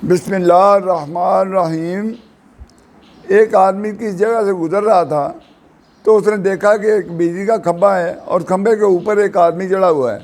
بسم اللہ الرحمن الرحیم۔ ایک آدمی کس جگہ سے گزر رہا تھا تو اس نے دیکھا کہ ایک بجلی کا کھمبا ہے اور کھمبے کے اوپر ایک آدمی چڑھا ہوا ہے۔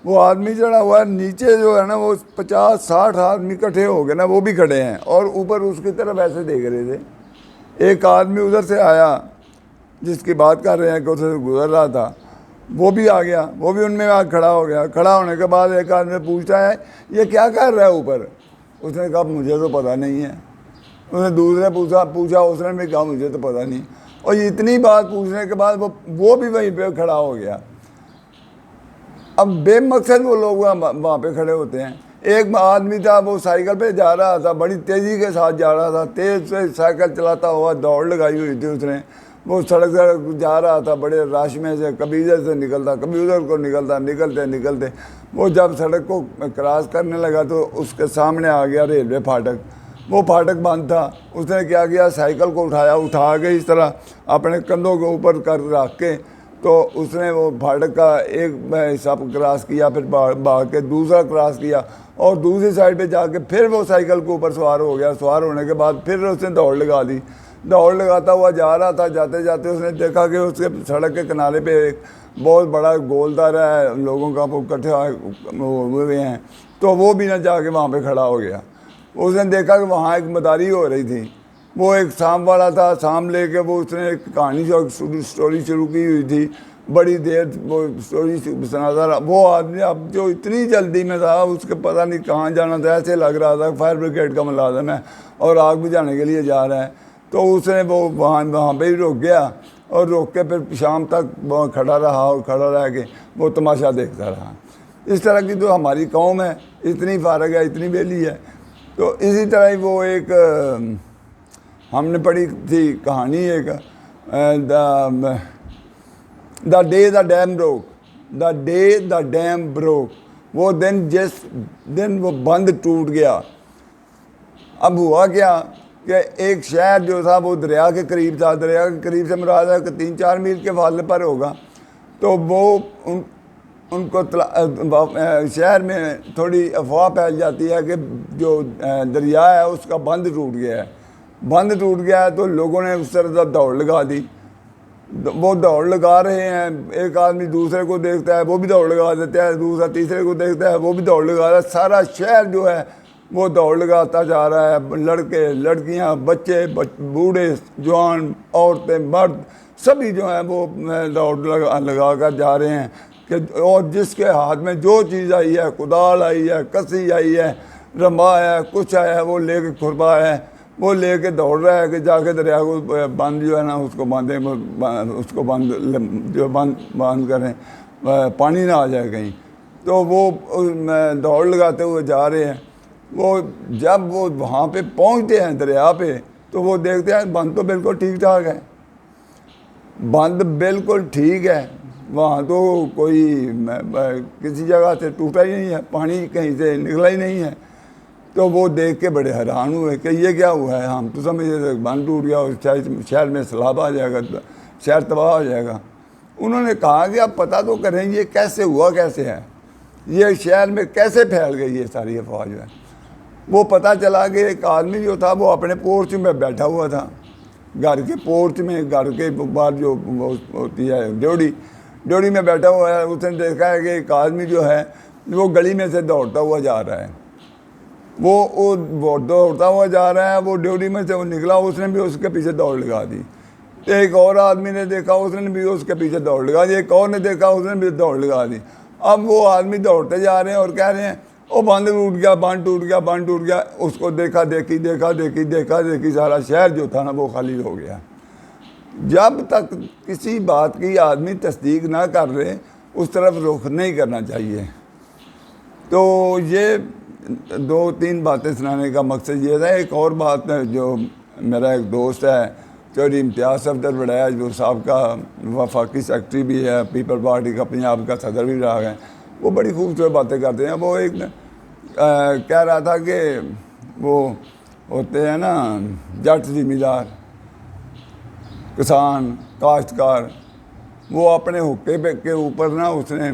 وہ آدمی چڑھا ہوا ہے، نیچے جو ہے نا وہ 50-60 آدمی اکٹھے ہو گئے نا، وہ بھی کھڑے ہیں اور اوپر اس کی طرف ایسے دیکھ رہے تھے۔ ایک آدمی ادھر سے آیا جس کی بات کر رہے ہیں کہ ادھر سے گزر رہا تھا، وہ بھی آ گیا، وہ بھی ان میں آ کھڑا ہو گیا۔ کھڑا ہونے کے بعد ایک آدمی پوچھتا ہے یہ کیا کر رہا ہے اوپر؟ اس نے کہا مجھے تو پتہ نہیں ہے۔ اس نے دوسرے پوچھا، اس نے بھی کہا مجھے تو پتہ نہیں۔ اور اتنی بات پوچھنے کے بعد وہ بھی وہیں پہ کھڑا ہو گیا۔ اب بے مقصد وہ لوگ وہاں پہ کھڑے ہوتے ہیں۔ ایک آدمی تھا، وہ سائیکل پہ جا رہا تھا، بڑی تیزی کے ساتھ جا رہا تھا، تیز سے سائیکل چلاتا ہوا، دوڑ لگائی ہوئی تھی اس نے۔ وہ سڑک جا رہا تھا بڑے رش میں سے، کبھی ادھر سے نکلتا کبھی ادھر کو نکلتا، نکلتے وہ جب سڑک کو کراس کرنے لگا تو اس کے سامنے آ گیا ریلوے پھاٹک۔ وہ پھاٹک بند تھا۔ اس نے کیا کیا، سائیکل کو اٹھا کے اس طرح اپنے کندھوں کے اوپر کر رکھ کے تو اس نے وہ پھاٹک کا ایک حصہ کراس کیا، پھر بھاگ کے دوسرا کراس کیا اور دوسری سائڈ پہ جا کے پھر وہ سائیکل کے اوپر سوار ہو گیا۔ سوار ہونے کے بعد پھر اس نے دوڑ لگا دی۔ دوڑ لگاتا ہوا جا رہا تھا، جاتے جاتے اس نے دیکھا کہ اس کے سڑک کے کنارے پہ ایک بہت بڑا گولدار ہے، لوگوں کا وہ اکٹھے ہوئے ہیں، تو وہ بھی نہ جا کے وہاں پہ کھڑا ہو گیا۔ اس نے دیکھا کہ وہاں ایک مداری ہو رہی تھی، وہ ایک سانپ والا تھا، سانپ لے کے وہ اس نے ایک کہانی اسٹوری شروع کی ہوئی تھی، بڑی دیر وہ اسٹوری سناتا رہا۔ وہ آدمی اب جو اتنی جلدی میں تھا، اس کے پتہ نہیں کہاں جانا تھا، ایسے لگ رہا تھا فائر بریگیڈ کا ملازم ہے اور آگ بجھانے کے لیے جا رہا ہے۔ تو اس نے وہ وہاں پہ ہی رک گیا اور روک کے پھر شام تک کھڑا رہا اور کھڑا رہ کے وہ تماشا دیکھتا رہا۔ اس طرح کی تو ہماری قوم ہے، اتنی فارغ ہے، اتنی بیلی ہے۔ تو اسی طرح ہی وہ ایک ہم نے پڑھی تھی کہانی، ایک the day the dam broke, وہ دن جس دن وہ بند ٹوٹ گیا۔ اب ہوا کیا کہ ایک شہر جو تھا وہ دریا کے قریب تھا، دریا کے قریب سے مراد ہے کہ 3-4 میل کے فاصلے پر ہوگا۔ تو وہ ان کو شہر میں تھوڑی افواہ پھیل جاتی ہے کہ جو دریا ہے اس کا بند ٹوٹ گیا ہے۔ بند ٹوٹ گیا ہے تو لوگوں نے اس طرح دوڑ لگا دی۔ وہ دوڑ لگا رہے ہیں، ایک آدمی دوسرے کو دیکھتا ہے وہ بھی دوڑ لگا دیتا ہے، دوسرا تیسرے کو دیکھتا ہے وہ بھی دوڑ لگا رہا ہے۔ سارا شہر جو ہے وہ دوڑ لگاتا جا رہا ہے، لڑکے لڑکیاں بچے بوڑھے جوان عورتیں مرد سبھی جو ہیں وہ دوڑ لگا کر جا رہے ہیں کہ اور جس کے ہاتھ میں جو چیز آئی ہے، کدال آئی ہے، کسی آئی ہے، رمبا ہے، کچھ آیا ہے، وہ لے کے کھربا ہے، وہ لے کے دوڑ رہا ہے کہ جا کے دریا کو بند جو ہے نا اس کو باندھیں، اس کو بند کریں، پانی نہ آ جائے کہیں۔ تو وہ دوڑ لگاتے ہوئے جا رہے ہیں۔ وہ جب وہ وہاں پہ پہنچتے ہیں دریا پہ تو وہ دیکھتے ہیں بند تو بالکل ٹھیک ٹھاک ہے، بند بالکل ٹھیک ہے، وہاں تو کوئی کسی جگہ سے ٹوٹا ہی نہیں ہے، پانی کہیں سے نکلا ہی نہیں ہے۔ تو وہ دیکھ کے بڑے حیران ہوئے کہ یہ کیا ہوا ہے، ہم تو سمجھے تھے بند ٹوٹ گیا اور شہر میں سیلاب آ جائے گا، شہر تباہ ہو جائے گا۔ انہوں نے کہا کہ آپ پتہ تو کریں یہ کیسے ہوا، کیسے ہے، یہ شہر میں کیسے پھیل گئی یہ ساری افواہ جو ہے۔ وہ پتہ چلا کہ ایک آدمی جو تھا وہ اپنے پورچ میں بیٹھا ہوا تھا، گھر کے پورچ میں، گھر کے باہر جو ہوتی ہے ڈیوڑی میں بیٹھا ہوا ہے۔ اس نے دیکھا ہے کہ ایک آدمی جو ہے وہ گلی میں سے دوڑتا ہوا جا رہا ہے، وہ دوڑتا ہوا جا رہا ہے، وہ ڈیوڑی میں سے وہ نکلا، اس نے بھی اس کے پیچھے دوڑ لگا دی۔ ایک اور آدمی نے دیکھا، اس نے بھی اس کے پیچھے دوڑ لگا دی، ایک اور نے دیکھا، اس نے بھی دوڑ لگا دی۔ اب وہ آدمی دوڑتے جا رہے ہیں اور کہہ رہے ہیں وہ بند ٹوٹ گیا، بند ٹوٹ گیا، بند ٹوٹ گیا۔ اس کو دیکھا دیکھی سارا شہر جو تھا نا وہ خالی ہو گیا۔ جب تک کسی بات کی آدمی تصدیق نہ کر رہے اس طرف رخ نہیں کرنا چاہیے۔ تو یہ 2-3 باتیں سنانے کا مقصد یہ تھا۔ ایک اور بات ہے، جو میرا ایک دوست ہے چودھری امتیاز صفدر وڑیا، جو سابقہ وفاقی سیکرٹری بھی ہے، پیپل پارٹی کا پنجاب کا صدر بھی رہا ہے، وہ بڑی خوبصورت باتیں کرتے ہیں۔ وہ ایک کہہ رہا تھا کہ وہ ہوتے ہیں نا جٹ زمیندار، کسان، کاشتکار، وہ اپنے حقے کے اوپر نا اس نے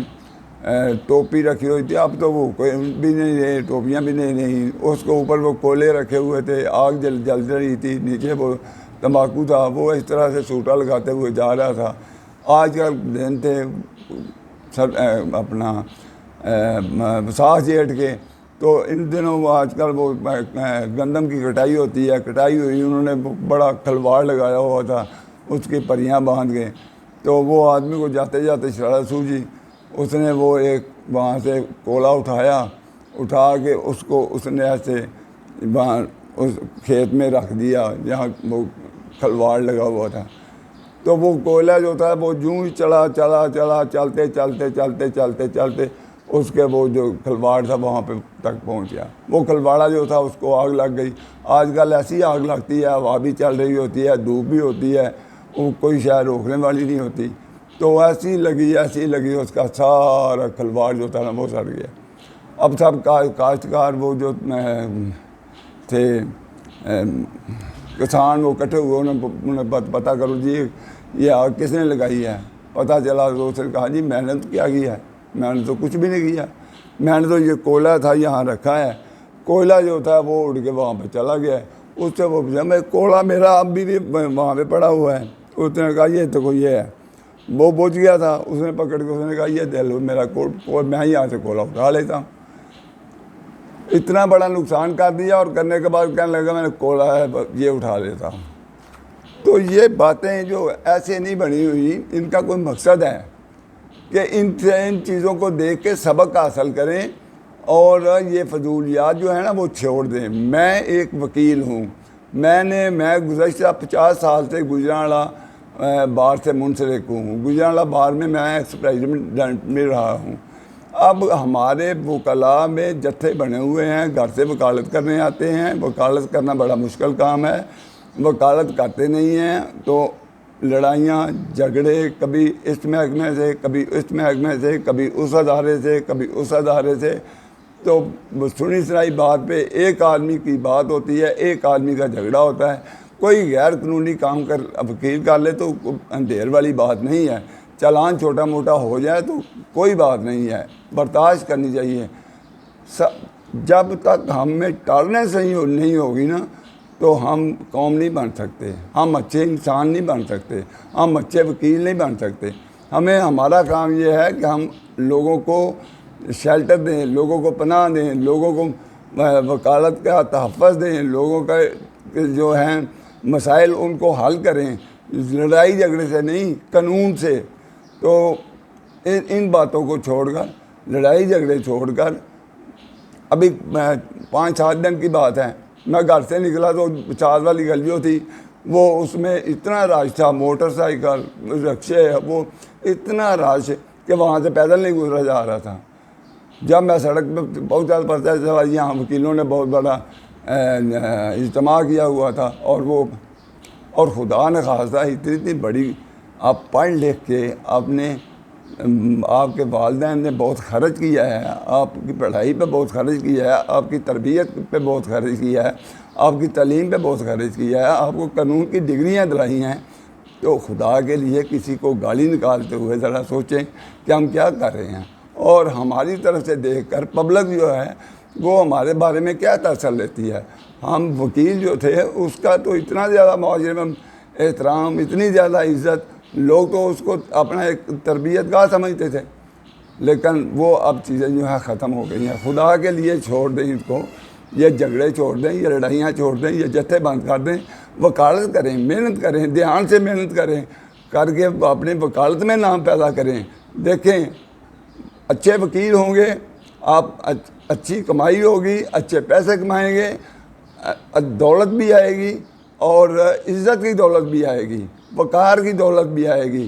ٹوپی رکھی ہوئی تھی. اب تو وہ کوئی بھی نہیں رہے, ٹوپیاں بھی نہیں رہیں. اس کے اوپر وہ کولے رکھے ہوئے تھے, آگ جل رہی تھی, نیچے وہ تمباکو تھا, وہ اس طرح سے سوٹا لگاتے ہوئے جا رہا تھا. آج کل دن تھے سب اپنا ساس جیٹھ کے, تو ان دنوں وہ آج کل وہ گندم کی کٹائی ہوتی ہے, کٹائی ہوئی, انہوں نے بڑا کھلواڑ لگایا ہوا تھا, اس کی پریاں باندھ کے. تو وہ آدمی کو جاتے جاتے شرارت سوجی, اس نے وہ ایک وہاں سے کولا اٹھا کے اس نے ایسے وہاں اس کھیت میں رکھ دیا جہاں وہ کھلواڑ لگا ہوا تھا. تو وہ کوئلہ جو تھا وہ یوں ہی چلتے اس کے وہ جو کھلواڑ تھا وہاں پہ تک پہنچ گیا. وہ کھلواڑا جو تھا اس کو آگ لگ گئی. آج کل ایسی آگ لگتی ہے, ہوا بھی چل رہی ہوتی ہے, دھوپ بھی ہوتی ہے, وہ کوئی شاید روکنے والی نہیں ہوتی. تو ایسی لگی اس کا سارا کھلواڑ جو تھا نا وہ سڑ گیا. اب سب کاشتکار وہ جو تھے کسان وہ اکٹھے ہوئے, انہیں پتہ کرو جی یہ آگ کس نے لگائی ہے. پتہ چلا تو اس نے کہا جی میں نے تو کیا کیا ہے, میں نے تو کچھ بھی نہیں کیا, میں نے تو یہ کوئلہ تھا یہاں رکھا ہے. کوئلہ جو تھا وہ اڑ کے وہاں پہ چلا گیا. اس سے وہ میں کوئلہ میرا اب بھی وہاں پہ پڑا ہوا ہے. اس نے کہا یہ تو کوئی یہ ہے, وہ بوجھ گیا تھا, اس نے پکڑ کے اس نے کہا یہ دے لو میرا میں یہاں سے کوئلہ اٹھا لیتا ہوں. اتنا بڑا نقصان کر دیا, اور کرنے کے بعد کہنے لگا میں نے کوئلہ ہے یہ اٹھا لیتا ہوں. تو یہ باتیں جو ایسے نہیں بنی ہوئی, ان کا کوئی مقصد ہے کہ ان چیزوں کو دیکھ کے سبق حاصل کریں اور یہ فضولیات جو ہے نا وہ چھوڑ دیں. میں ایک وکیل ہوں, میں گزشتہ 50 سال سے گجرانوالا بار سے منسلک ہوں. گجرانوالا بار میں ایکس پریزیڈنٹ میں رہا ہوں. اب ہمارے وکلاء میں جتھے بنے ہوئے ہیں, گھر سے وکالت کرنے آتے ہیں. وکالت کرنا بڑا مشکل کام ہے, وکالت کرتے نہیں ہیں تو لڑائیاں جھگڑے, کبھی اس محکمے سے کبھی اس محکمے سے, کبھی اس ادارے سے کبھی اس ادارے سے. تو سنی سنائی بات پہ ایک آدمی کی بات ہوتی ہے, ایک آدمی کا جھگڑا ہوتا ہے. کوئی غیر قانونی کام وکیل کر لے تو اندھیر والی بات نہیں ہے, چالان چھوٹا موٹا ہو جائے تو کوئی بات نہیں ہے, برداشت کرنی چاہیے. جب تک ہم میں ٹالرنس نہیں ہوگی نا تو ہم قوم نہیں بن سکتے, ہم اچھے انسان نہیں بن سکتے, ہم اچھے وکیل نہیں بن سکتے. ہمارا کام یہ ہے کہ ہم لوگوں کو شیلٹر دیں, لوگوں کو پناہ دیں, لوگوں کو وکالت کا تحفظ دیں, لوگوں کا جو ہیں مسائل ان کو حل کریں, لڑائی جھگڑے سے نہیں, قانون سے. تو ان باتوں کو چھوڑ کر, لڑائی جھگڑے چھوڑ کر, ابھی 5-7 دن کی بات ہے, میں گھر سے نکلا تو 50 والی گلی جو تھی وہ اس میں اتنا رش تھا, موٹر سائیکل, رکشے, وہ اتنا رش کہ وہاں سے پیدل نہیں گزرا جا رہا تھا. جب میں سڑک پہ پہنچا تو پتہ چلا یہاں وکیلوں نے بہت بڑا اجتماع کیا ہوا تھا. اور خدا نے خواستہ اتنی بڑی, آپ پڑھ لکھ کے آپ کے والدین نے بہت خرچ کیا ہے, آپ کی پڑھائی پہ بہت خرچ کیا ہے, آپ کی تربیت پہ بہت خرچ کیا ہے, آپ کی تعلیم پہ بہت خرچ کیا ہے, آپ کو قانون کی ڈگریاں دلائی ہیں. تو خدا کے لیے کسی کو گالی نکالتے ہوئے ذرا سوچیں کہ ہم کیا کر رہے ہیں. اور ہماری طرف سے دیکھ کر پبلک جو ہے وہ ہمارے بارے میں کیا تاثر لیتی ہے. ہم وکیل جو تھے اس کا تو اتنا زیادہ معاشرے میں احترام, اتنی زیادہ عزت, لوگ تو اس کو اپنا ایک تربیت گاہ سمجھتے تھے. لیکن وہ اب چیزیں جو ہے ختم ہو گئی ہیں. خدا کے لیے چھوڑ دیں اس کو, یہ جھگڑے چھوڑ دیں, یہ لڑائیاں چھوڑ دیں, یہ جتھے بند کر دیں. وکالت کریں, محنت کریں, دھیان سے محنت کریں, کر کے اپنے وکالت میں نام پیدا کریں. دیکھیں اچھے وکیل ہوں گے, آپ اچھی کمائی ہوگی, اچھے پیسے کمائیں گے, دولت بھی آئے گی, اور عزت کی دولت بھی آئے گی, وقار کی دولت بھی آئے گی,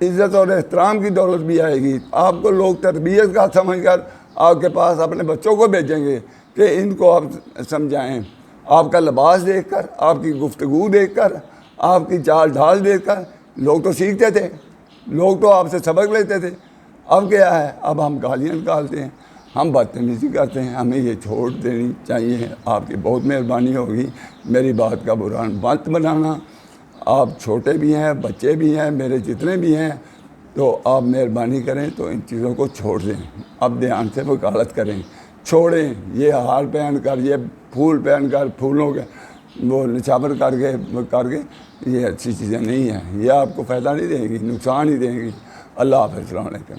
عزت اور احترام کی دولت بھی آئے گی. آپ کو لوگ تربیت کا سمجھ کر آپ کے پاس اپنے بچوں کو بھیجیں گے کہ ان کو آپ سمجھائیں. آپ کا لباس دیکھ کر, آپ کی گفتگو دیکھ کر, آپ کی چال ڈھال دیکھ کر لوگ تو سیکھتے تھے, لوگ تو آپ سے سبق لیتے تھے. اب کیا ہے, اب ہم گالیاں نکالتے ہیں, ہم بدتمیزی کرتے ہیں. ہمیں یہ چھوڑ دینی چاہیے. آپ کی بہت مہربانی ہوگی, میری بات کا برا مت بنانا. آپ چھوٹے بھی ہیں, بچے بھی ہیں, میرے جتنے بھی ہیں, تو آپ مہربانی کریں تو ان چیزوں کو چھوڑ دیں، اب دھیان سے وکالت کریں، چھوڑیں یہ ہار پہن کر، یہ پھول پہن کر، پھولوں کے وہ نچھاور کر کے یہ اچھی چیزیں نہیں ہیں، یہ آپ کو فائدہ نہیں دیں گی، نقصان ہی دیں گی۔ اللہ حافظ، السلام علیکم۔